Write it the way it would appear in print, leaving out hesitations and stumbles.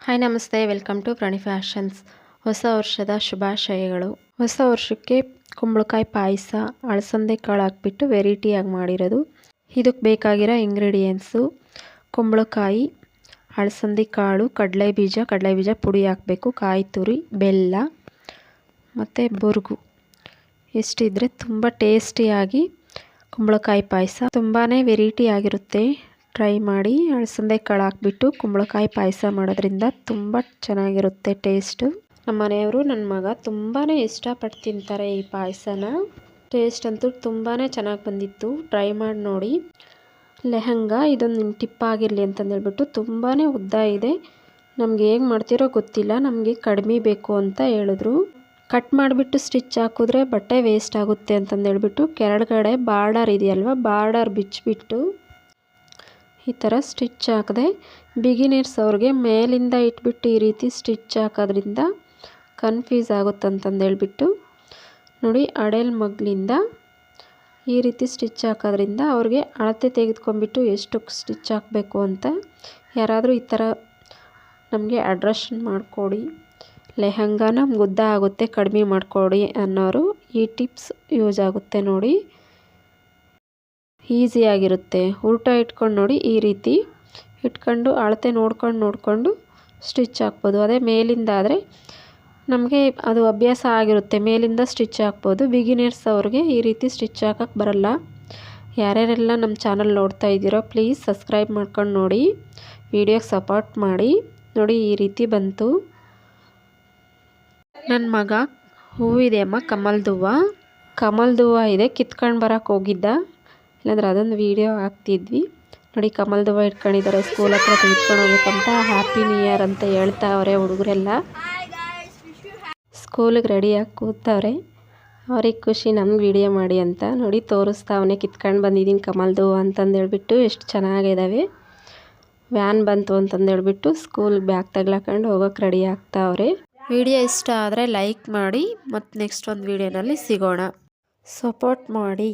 Hi ನಮಸ್ತೆ, welcome to ಪ್ರಾಣಿ fashions. ಹೊಸ ವರ್ಷದ ಶುಭಾಶಯಗಳು. ಹೊಸ ವರ್ಷಕ್ಕೆ ಕುಂಬಳಕಾಯಿ ಪಾಯಸ, ಅಳಸಂದೆ ಕಾಳು ಹಾಕ್ಬಿಟ್ಟು ವೆರೈಟಿಯಾಗಿ ಮಾಡಿರೋದು. ಇದಕ್ಕೆ ಬೇಕಾಗಿರೋ ಇಂಗ್ರೀಡಿಯೆಂಟ್ಸು: ಕುಂಬಳಕಾಯಿ, ಅಳಸಂದೆ ಕಾಳು, ಕಡಲೆಬೀಜ ಪುಡಿ ಹಾಕಬೇಕು, ಕಾಯಿ ತುರಿ, ಬೆಲ್ಲ ಮತ್ತು ಬುರ್ಗು. ಎಷ್ಟಿದ್ರೆ ತುಂಬ ಟೇಸ್ಟಿಯಾಗಿ ಕುಂಬಳಕಾಯಿ ಪಾಯಸ ತುಂಬಾ ವೆರೈಟಿ ಆಗಿರುತ್ತೆ. ಟ್ರೈ ಮಾಡಿ. ಅಳಸಂದೆ ಕಾಳು ಹಾಕ್ಬಿಟ್ಟು ಕುಂಬಳಕಾಯಿ ಪಾಯಸ ಮಾಡೋದ್ರಿಂದ ತುಂಬ ಚೆನ್ನಾಗಿರುತ್ತೆ ಟೇಸ್ಟು. ನಮ್ಮ ಮನೆಯವರು, ನನ್ನ ಮಗ ತುಂಬಾ ಇಷ್ಟಪಟ್ಟು ತಿಂತಾರೆ ಈ ಪಾಯಸನ. ಟೇಸ್ಟ್ ಅಂತೂ ತುಂಬಾ ಚೆನ್ನಾಗಿ ಬಂದಿತ್ತು. ಟ್ರೈ ಮಾಡಿ ನೋಡಿ. ಲೆಹಂಗಾ ಇದೊಂದು ನಿಮ್ಮ ಟಿಪ್ ಆಗಿರಲಿ ಅಂತಂದೇಳ್ಬಿಟ್ಟು ತುಂಬಾ ಉದ್ದ ಇದೆ. ನಮ್ಗೆ ಹೇಗೆ ಮಾಡ್ತಿರೋ ಗೊತ್ತಿಲ್ಲ, ನಮಗೆ ಕಡಿಮೆ ಬೇಕು ಅಂತ ಹೇಳಿದ್ರು. ಕಟ್ ಮಾಡಿಬಿಟ್ಟು ಸ್ಟಿಚ್ ಹಾಕಿದ್ರೆ ಬಟ್ಟೆ ವೇಸ್ಟ್ ಆಗುತ್ತೆ ಅಂತಂದೇಳ್ಬಿಟ್ಟು ಕೆಳಗಡೆ ಬಾರ್ಡರ್ ಇದೆಯಲ್ವ, ಬಾರ್ಡರ್ ಬಿಚ್ಚಿಬಿಟ್ಟು ಈ ಥರ ಸ್ಟಿಚ್ ಹಾಕಿದೆ. ಬಿಗಿನರ್ಸ್ ಅವ್ರಿಗೆ ಮೇಲಿಂದ ಇಟ್ಬಿಟ್ಟು ಈ ರೀತಿ ಸ್ಟಿಚ್ ಹಾಕೋದ್ರಿಂದ ಕನ್ಫ್ಯೂಸ್ ಆಗುತ್ತಂತಂದೇಳ್ಬಿಟ್ಟು ನೋಡಿ, ಅಡೆಲ್ ಮಗ್ಲಿಂದ ಈ ರೀತಿ ಸ್ಟಿಚ್ ಹಾಕೋದ್ರಿಂದ ಅವ್ರಿಗೆ ಅಳತೆ ತೆಗೆದುಕೊಂಡ್ಬಿಟ್ಟು ಎಷ್ಟು ಸ್ಟಿಚ್ ಹಾಕಬೇಕು ಅಂತ. ಯಾರಾದರೂ ಈ ಥರ ನಮಗೆ ಅಡ್ರೆಷನ್ ಮಾಡಿಕೊಡಿ, ಲೆಹಂಗಾ ನಮ್ಗೆ ಉದ್ದ ಆಗುತ್ತೆ ಕಡಿಮೆ ಮಾಡಿಕೊಡಿ ಅನ್ನೋರು ಈ ಟಿಪ್ಸ್ ಯೂಸ್ ಆಗುತ್ತೆ ನೋಡಿ. ಈಸಿಯಾಗಿರುತ್ತೆ. ಉಲ್ಟಾ ಇಟ್ಕೊಂಡು ನೋಡಿ, ಈ ರೀತಿ ಇಟ್ಕೊಂಡು ಅಳತೆ ನೋಡ್ಕೊಂಡು ಸ್ಟಿಚ್ ಹಾಕ್ಬೋದು. ಅದೇ ಮೇಲಿಂದ ಆದರೆ ನಮಗೆ ಅದು ಅಭ್ಯಾಸ ಆಗಿರುತ್ತೆ, ಮೇಲಿಂದ ಸ್ಟಿಚ್ ಹಾಕ್ಬೋದು. ಬಿಗಿನರ್ಸ್ ಅವ್ರಿಗೆ ಈ ರೀತಿ ಸ್ಟಿಚ್ ಹಾಕಕ್ಕೆ ಬರಲ್ಲ. ಯಾರ್ಯಾರೆಲ್ಲ ನಮ್ಮ ಚಾನಲ್ ನೋಡ್ತಾ ಇದ್ದೀರೋ ಪ್ಲೀಸ್ ಸಬ್ಸ್ಕ್ರೈಬ್ ಮಾಡ್ಕೊಂಡು ನೋಡಿ, ವಿಡಿಯೋಗೆ ಸಪೋರ್ಟ್ ಮಾಡಿ. ನೋಡಿ, ಈ ರೀತಿ ಬಂತು. ನನ್ನ ಮಗ ಹೂವಿದೆ ಅಮ್ಮ, ಕಮಲ್ದ ಹೂವು ಇದೆ, ಕಿತ್ಕೊಂಡು ಬರೋಕ್ಕೆ ಹೋಗಿದ್ದ, ಇಲ್ಲಾಂದ್ರೆ ಅದೊಂದು ವೀಡಿಯೋ ಹಾಕ್ತಿದ್ವಿ. ನೋಡಿ, ಕಮಲ್ದ ಹೂವು ಇಟ್ಕೊಂಡಿದ್ದಾರೆ. ಸ್ಕೂಲ್ ಹತ್ರ ತೆಗೆದುಕೊಂಡು ಹೋಗ್ಬೇಕಂತ ಹ್ಯಾಪಿ ನ್ಯೂ ಇಯರ್ ಅಂತ ಹೇಳ್ತಾವ್ರೆ ಹುಡುಗರೆಲ್ಲ. ಸ್ಕೂಲಿಗೆ ರೆಡಿಯಾಗಿ ಕೂತವ್ರೆ. ಅವ್ರಿಗೆ ಖುಷಿ ನಮ್ಗೆ ವೀಡಿಯೋ ಮಾಡಿ ಅಂತ. ನೋಡಿ, ತೋರಿಸ್ತಾವನೆ, ಕಿತ್ಕೊಂಡು ಬಂದಿದ್ದೀನಿ ಕಮಲ್ದ ಹೂವು ಅಂತಂದೇಳ್ಬಿಟ್ಟು. ಎಷ್ಟು ಚೆನ್ನಾಗಿದ್ದಾವೆ. ವ್ಯಾನ್ ಬಂತು ಅಂತಂದೇಳ್ಬಿಟ್ಟು ಸ್ಕೂಲ್ಗೆ ಬ್ಯಾಗ್ ತಗ್ಲಾಕೊಂಡು ಹೋಗೋಕೆ ರೆಡಿ ಆಗ್ತಾವ್ರೆ. ವಿಡಿಯೋ ಇಷ್ಟ ಆದರೆ ಲೈಕ್ ಮಾಡಿ. ಮತ್ತು ನೆಕ್ಸ್ಟ್ ಒಂದು ವೀಡಿಯೋನಲ್ಲಿ ಸಿಗೋಣ. ಸಪೋರ್ಟ್ ಮಾಡಿ.